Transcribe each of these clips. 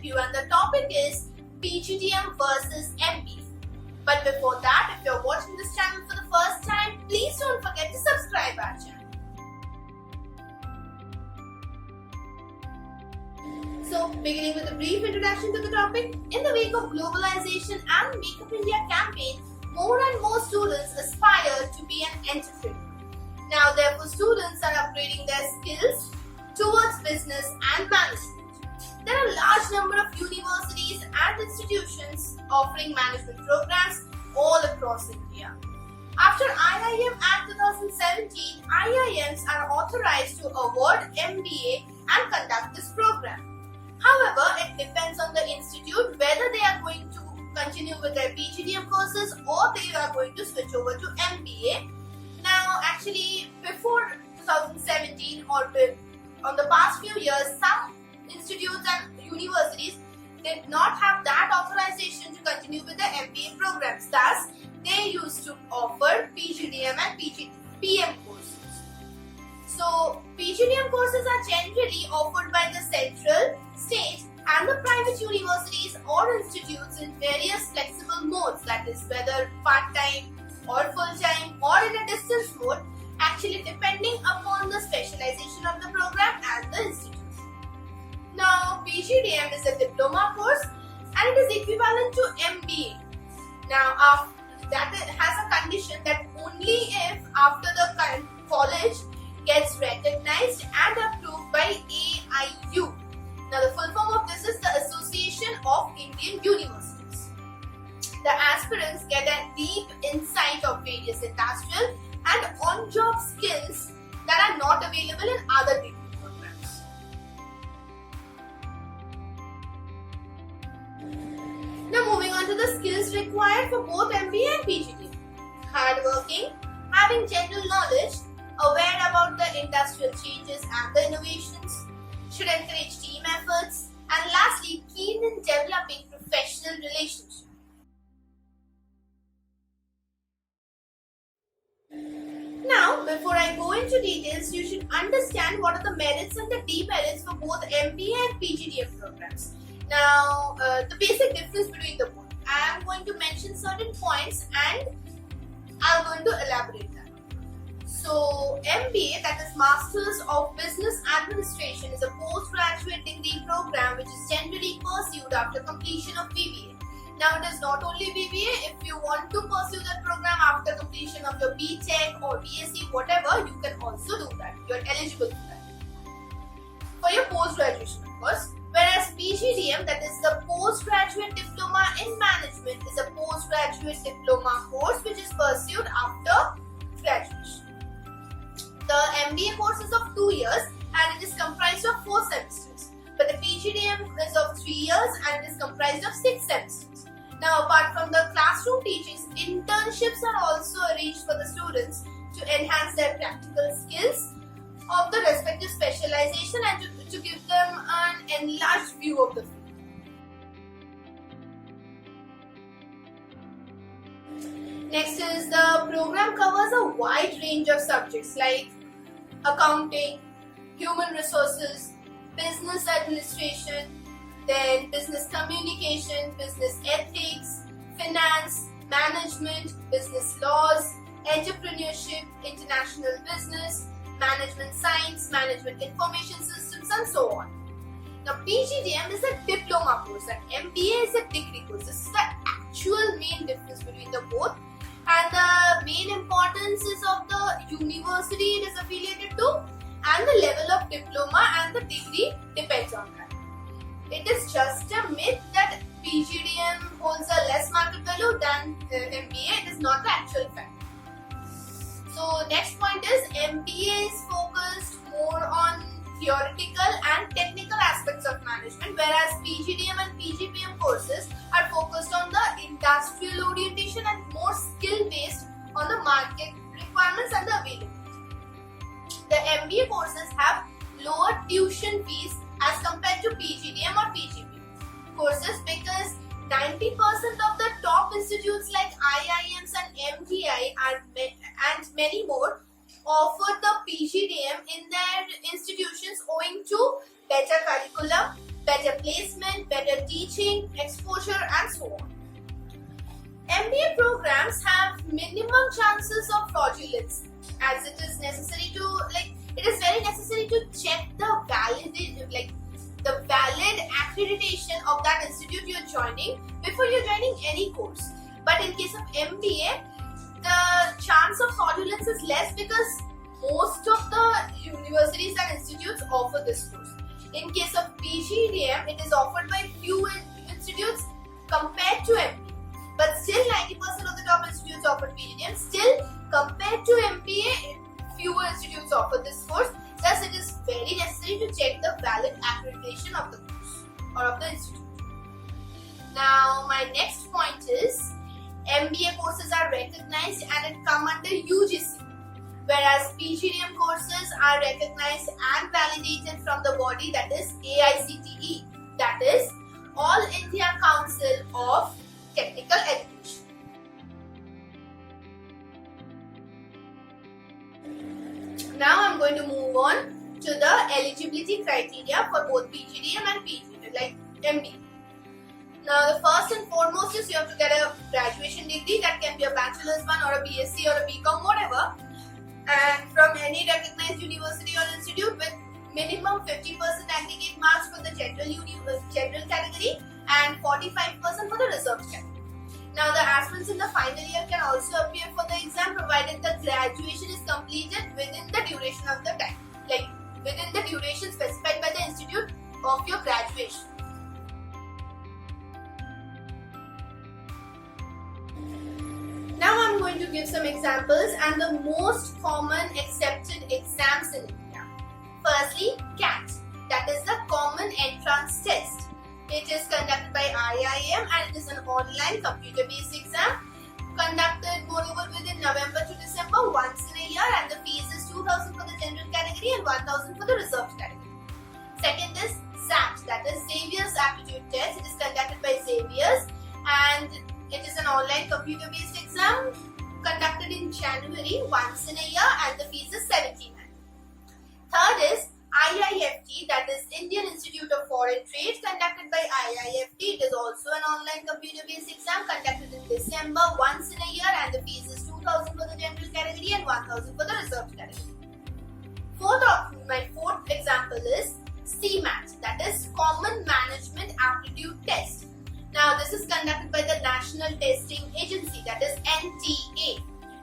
review, and the topic is PGDM versus MBA. But before that, if you're watching this channel for the first time, please don't forget to subscribe our channel. So, beginning with a brief introduction to the topic, in the wake of globalization and Make Up India campaign, more and more students aspire to be an entrepreneur. Now, therefore, students are upgrading their skills towards business and management. There are a large number of universities and institutions offering management programs all across India. After IIM Act 2017, IIMs are authorized to award MBA and conduct this program. However, it depends on the institute whether they are going to continue with their PGDM courses or they are going to switch over to MBA. Now, actually, before 2017 or on the past few years, some institutes and universities did not have that authorization to continue with the MBA programs. Thus, they used to offer PGDM and PM courses. So, PGDM courses are generally offered by the central, state and the private universities or institutes in various flexible modes, that is whether part-time or full-time or in a distance mode, actually depending upon the specialization of the program and the institute. Now, PGDM is a diploma course and it is equivalent to MBA. Now, that has a condition that only if after the college gets recognized and approved by AIU. Now, the full form of this is the Association of Indian Universities. The aspirants get a deep insight of various industrial and on-job skills that are not available in other degree programs. Now, moving on to the skills required for both MBA and PGDM. Hardworking, having general knowledge, aware about the industrial changes and the innovations, should encourage team efforts, and lastly, keen in developing professional relationships. Now, before I go into details, you should understand what are the merits and the demerits for both MBA and PGDM programs. Now, the basic difference between the both. I am going to mention certain points and I am going to elaborate that. So, MBA, that is Masters of Business Administration, is a postgraduate degree program which is generally pursued after completion of BBA. Now, it is not only BBA. If you want to pursue that program after completion of your BTech or BSc, whatever, you can also do that. You are eligible for that. For your post-graduation, of course. Whereas PGDM, that is the Postgraduate Diploma in Management, is a postgraduate diploma course which is pursued after graduation. The MBA course is of 2 years and it is comprised of 4 semesters. But the PGDM is of 3 years and it is comprised of 6 semesters. Now, apart from the classroom teachings, internships are also arranged for the students to enhance their practical skills of the respective specialization and to give them an enlarged view of the field. Next is the program covers a wide range of subjects like accounting, human resources, business administration, then business communication, business ethics, finance, management, business laws, entrepreneurship, international business, management science, management information systems, and so on. Now, PGDM is a diploma course and MBA is a degree course. This is the actual main difference between the both. And the main importance is of the university it is affiliated to and the level of diploma and the degree depends on that. It is just a myth that PGDM holds a less market value than MBA. It is not the actual fact. So, next point is MBA is focused more on theoretical and technical aspects of management, whereas PGDM and PGPM courses are focused on the industrial orientation and more skill based on the market requirements and the availability. The MBA courses have lower tuition fees as compared to PGDM or PGPM courses because 90% of the top institutes like IIMs and MGI and many more offer the PGDM in their institutions owing to better curriculum, better placement, better teaching, exposure, and so on. MBA programs have minimum chances of fraudulence, as it is necessary to it is very necessary to check the valid accreditation of that institute you're joining before you're joining any course. But in case of MBA, the chance of fraudulence is less because most of the universities and institutes offer this course. In case of PGDM, it is offered by few institutes compared to MBA. But still 90% of the top institutes offer PGDM. Still, compared to MBA, fewer institutes offer this course. Thus, it is very necessary to check the valid accreditation of the course or of the institute. Now, my next point is MBA courses are recognized and it come under UGC, whereas PGDM courses are recognized and validated from the body that is AICTE, that is All India Council of Technical Education. Now I'm going to move on to the eligibility criteria for both PGDM and PGDM, like MBA. Now the first and foremost is you have to get a graduation degree, that can be a bachelor's one or a BSc or a BCom, whatever, and from any recognized university or institute with minimum 50% aggregate marks for the general category and 45% for the reserved category. Now the aspirants in the final year can also appear for the exam provided the graduation is completed within the duration of the time, like within the duration specified by the institute of your graduation. Now I'm going to give some examples and the most common accepted exams in India. Firstly, CAT, that is the Common Entrance Test. It is conducted by IIM and it is an online computer-based exam conducted moreover within November to December once in a year, and the fees is 2,000 for the general category and 1,000 for the reserved category. Second is SAT, that is Xavier's Aptitude Test. It is conducted by Xavier's and it is an online computer-based exam conducted in January once in a year and the fees is 1,700. Third is IIFT, that is Indian Institute of Foreign Trade, conducted by IIFT. It is also an online computer-based exam conducted in December once in a year and the fees is 2,000 for the general category and 1,000 for the reserved category. My fourth example is CMAT, that is Common Management Aptitude Test. Now this is conducted by the National Testing Agency, that is NTA,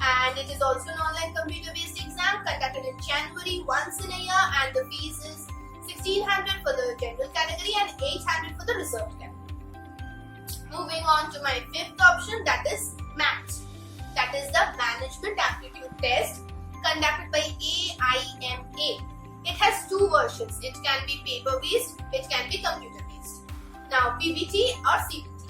and it is also an online computer-based exam conducted in January once in a year and the fees is 1,600 for the general category and 800 for the reserved category. Moving on to my fifth option, that is MAT, that is the Management Aptitude Test conducted by AIMA. It has two versions. It can be paper-based, it can be computer-based. Now PBT or CBT.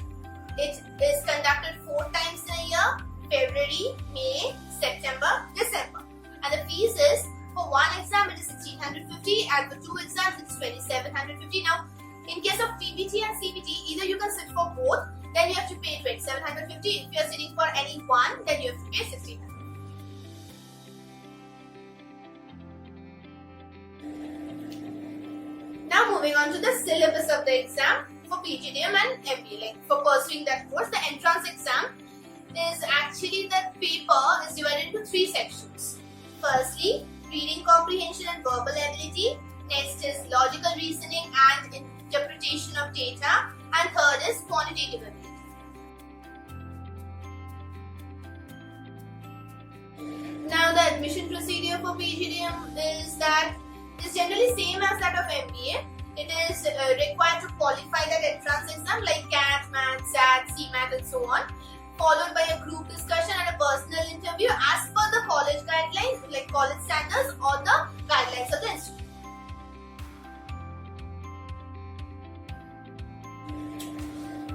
It is conducted 4 times in a year: February, May, September, December. And the fees is for one exam it is 1,650 and for 2 exams it is 2,750. Now in case of PBT and CBT, either you can sit for both, then you have to pay 2,750. If you are sitting for any one, then you have to pay 1,600. Now moving on to the syllabus of the exam for PGDM and MBA. Like for pursuing that course, the entrance exam is actually that paper is divided into 3 sections. Firstly, reading comprehension and verbal ability. Next is logical reasoning and interpretation of data. And third is quantitative ability. Now the admission procedure for PGDM is that it's generally same as that of MBA. It is required to qualify that entrance exam like CAT, MAT, SAT, CMAT and so on, followed by a group discussion and a personal interview as per the college guidelines, like college standards or the guidelines of the institute.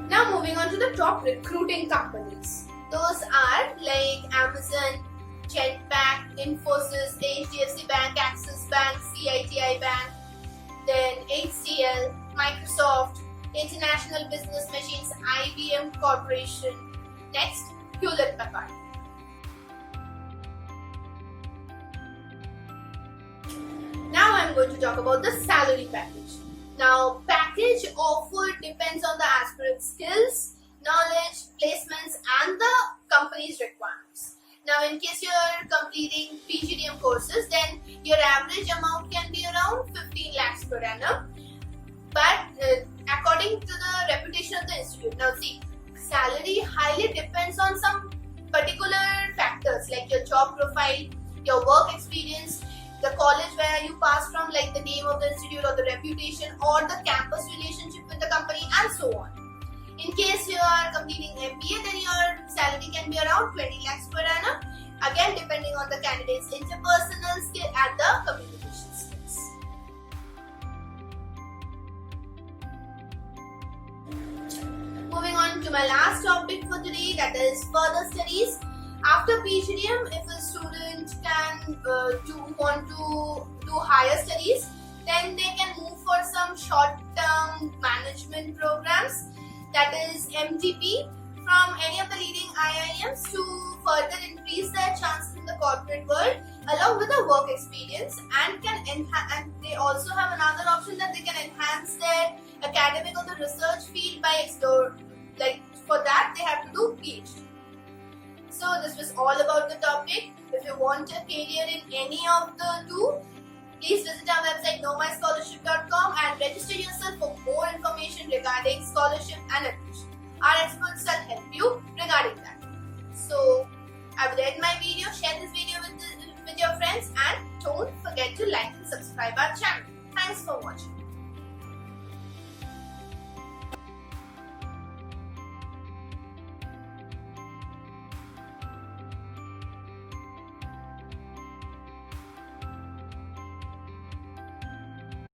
Now moving on to the top recruiting companies. Those are like Amazon, Genpact, Infosys, HDFC Bank, Axis Bank, CITI Bank, then HCL, Microsoft, International Business Machines, IBM Corporation. Next, Hewlett Packard. Now I am going to talk about the salary package. Now, package offered depends on the aspirant skills, knowledge, placements, and the company's requirements. Now, in case you're completing PGDM courses, then your average amount can be around 15 lakhs per annum. But according to the reputation of the institute, now see, salary highly depends on some particular factors like your job profile, your work experience, the college where you passed from, like the name of the institute or the reputation or the campus relationship with the company, and so on. In case you are completing MBA, then your salary can be around 20 lakhs per annum, again depending on the candidate's interpersonal skill and the communication skills. Moving on to my last topic for today, that is further studies. After PGDM, if a student want to do higher studies, then they can move for some short-term management programs, that is MTP, from any of the leading IIMs to further increase their chances in the corporate world along with a work experience, and and they also have another option that they can enhance their academic or the research field by for that they have to do PhD. So this was all about the topic. If you want a career in any of the two, please visit our website knowmyscholarship.com and register yourself for more information regarding scholarship and admission. Our experts will help you regarding that. So I will end my video. Share this video with your friends and don't forget to like and subscribe our channel. Thanks for watching.